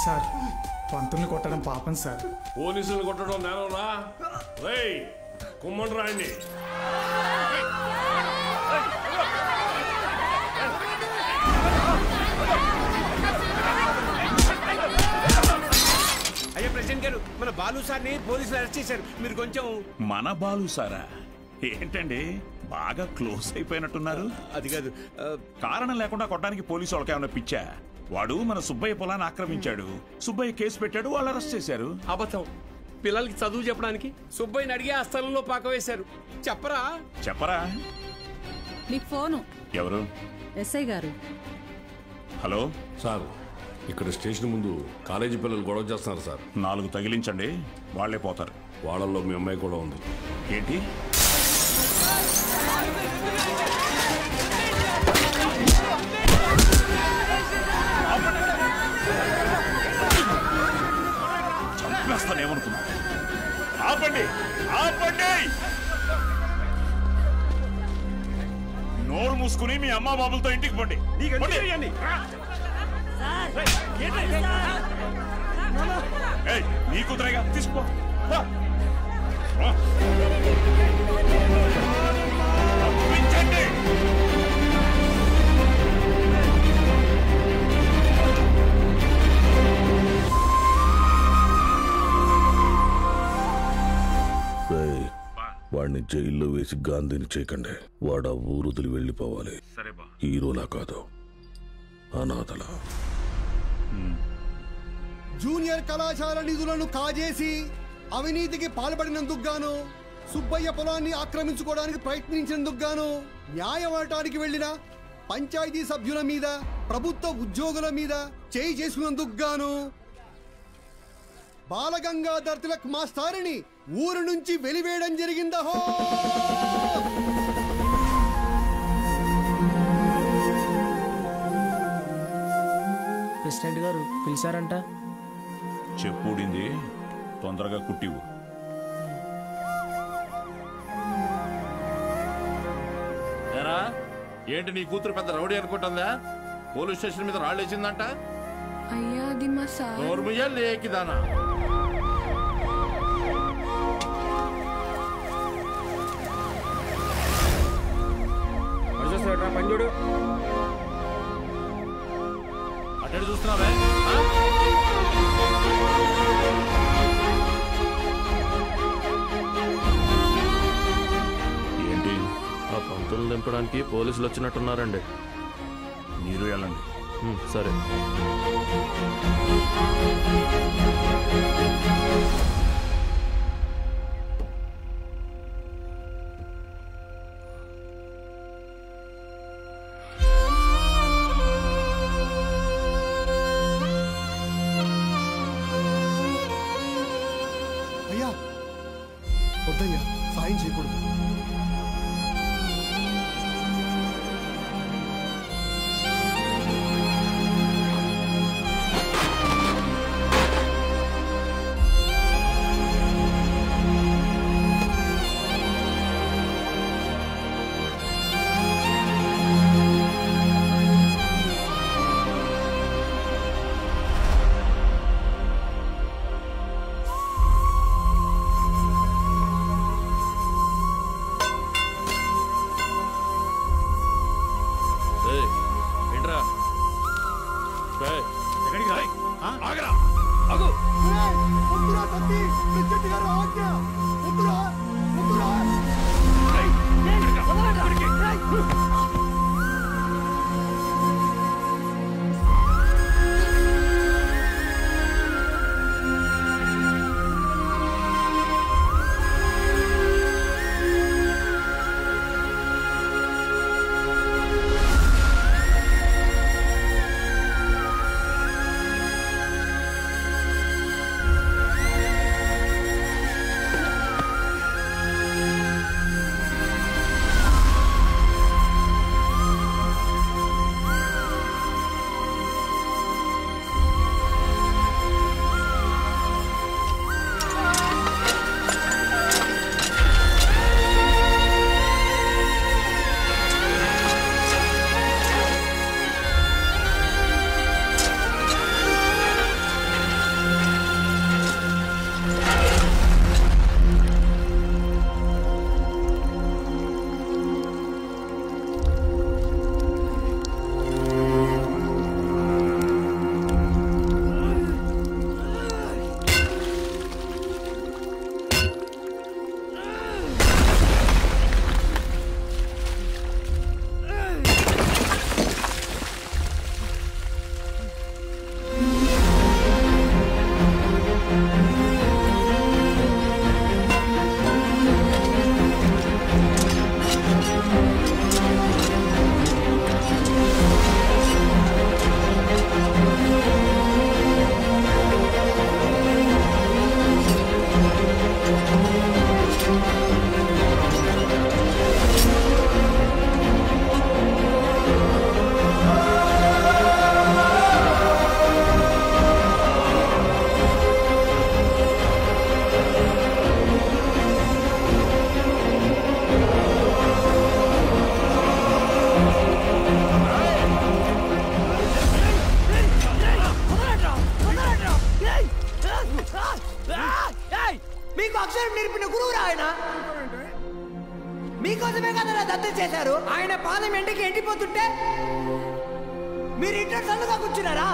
Sir పంతుల్ని కొట్టడం పాపం sir. పోలీసులు కొట్టడం నేనరా? రేయ్ కుమ్మండి రాయండి. అయ్యా ప్రెసిడెంట్ గారు, మన బాలు సార్ని పోలీసులు అరెస్ట్ చేశారు. మీరు కొంచెం. మన బాలు సారా? ఏంటండి బాగా క్లోజ్ అయిపోయినట్టున్నారు? అది కాదు, కారణం లేకుండా కొట్టడానికి పోలీసు వాళ్ళకి ఏమైనా పిచ్చా? వాడు మన సుబ్బయ్య పొలాన్ని ఆక్రమించాడు, సుబ్బయ్య కేసు పెట్టాడు, వాళ్ళు అరెస్ట్ చేశారు. అబద్ధం. పిల్లలకి చదువు చెప్పడానికి సుబ్బయ్యని అడిగి ఆ స్థలంలో పాక వేశారు. చెప్పరా? చెప్పరా? మీకు ఫోను. ఎవరు? ఎస్ఐ గారు. హలో సార్, ఇక్కడ స్టేషన్ ముందు కాలేజీ పిల్లలు గొడవ చేస్తున్నారు సార్. 4 తగిలించండి, వాళ్లే పోతారు. వాళ్ళల్లో మీ అమ్మాయి కూడా ఉంది. ఏంటి? చంపేస్తానేమనుకున్నా? ఆపండి, ఆపండి! నోరు మూసుకుని మీ అమ్మా బాబులతో ఇంటికి పండి. నీ కూతురేగా, తీసుకో. వాడిని జైల్లో వేసి గాంధీని చేయకండి. వాడు ఆ ఊరుదిలి వెళ్ళిపోవాలి. హీరోలా కాదు, అనాథలా. జూనియర్ కళాశాల నిధులను కాజేసి అవినీతికి పాల్పడినందుకు గాను, సుబ్బయ్య పొలాన్ని ఆక్రమించుకోవడానికి ప్రయత్నించినందుకు గాను, న్యాయం అడటానికి వెళ్లిన పంచాయతీ సభ్యుల మీద, ప్రభుత్వ ఉద్యోగుల మీద చేయి చేసుకున్నందుకు గాను బాలగంగాధర్ తిలక్ మాస్టారుని ఊరు నుంచి వెలివేయడం జరిగిందహో. ప్రెసిడెంట్ గారు పిలిచారంట. చెప్పుడింది, తొందరగా కుట్టివు. ఏంటి నీ కూతురు పెద్ద రౌడీ అనుకుంటుందా? పోలీస్ స్టేషన్ మీద రాళ్ళేసిందంట. అయ్యా అది మా సార్. నోర్మయ్యా లేకిదానా? పంజుడు అటు చూస్తున్నావే? ఏంటి? ఆ పంతులు దింపడానికి పోలీసులు వచ్చినట్టున్నారండి. మీరు వెళ్ళండి. సరే. అయ్యా వద్దయ్యా, సాయం చేయకూడదు. అక్షరం నేర్పిన గురువురా ఆయన. మీకోసమే కదా దత్తత చేశారు. ఆయన పాదం ఎండకి ఎండిపోతుంటే మీరు ఇంట్లో చల్లుగా కూర్చున్నారా?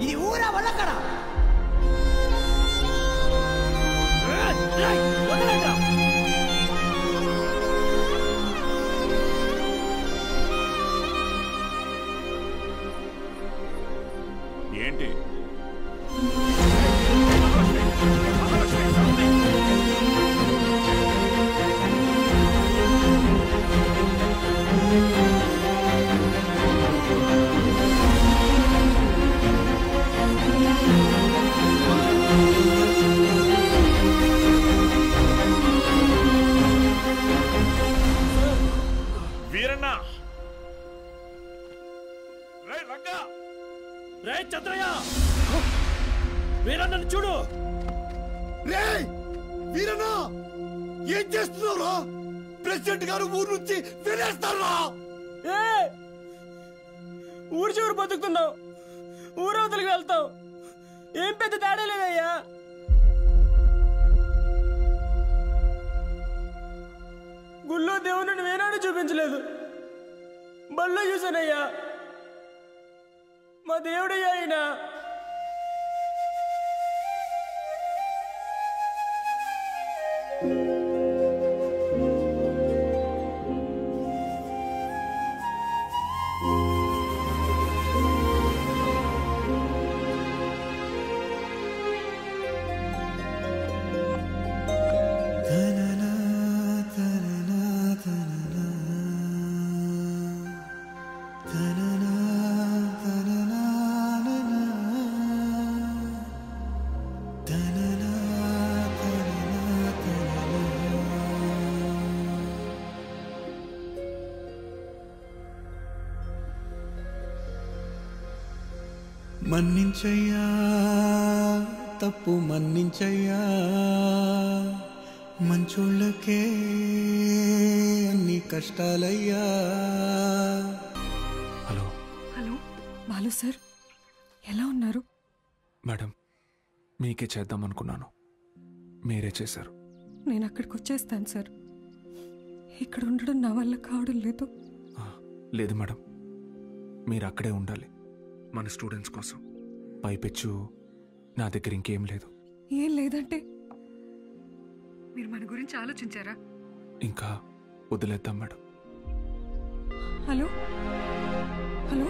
ఇది ఊరా వల్లక్కడ. ఏంటి వీరన్న, రే రంగా, రే చంద్రయ్య, వీరన్నను చూడు. రే వీరన్న, ఏం చేస్తున్నావురా? ప్రెసిడెంట్ గారు ఊరు నుంచి వెళ్ళేస్తారా? ఊరు చివరి బతుకుతున్నావు, ఊరవతలికి వెళ్తావు. ఏం పెద్ద తేడా లేదయ్యా. గుళ్ళో దేవుని వేనాడు చూపించలేదు, బళ్ళో చూసానయ్యా. మా దేవుడయ్యా ఆయన. మన్నించయ్యా, తప్పు మన్నించయ్యా, మంచోళ్ళకే అన్ని కష్టాలయ్యా. హలో హలో బాలు సార్, ఎలా ఉన్నారు? మేడం, మీకే చేద్దాం అనుకున్నాను, మీరే చేశారు. నేను అక్కడికి వచ్చేస్తాను సార్. ఇక్కడ ఉండడం నా వల్ల కావడం లేదు. లేదు మేడం, మీరు అక్కడే ఉండాలి మన స్టూడెంట్స్ కోసం. పైపెచ్చు నా దగ్గర ఇంకేం లేదు. ఏం లేదంటే మీరు మన గురించి ఆలోచించారా? ఇంకా వదిలేద్దాం మేడం. Hello hello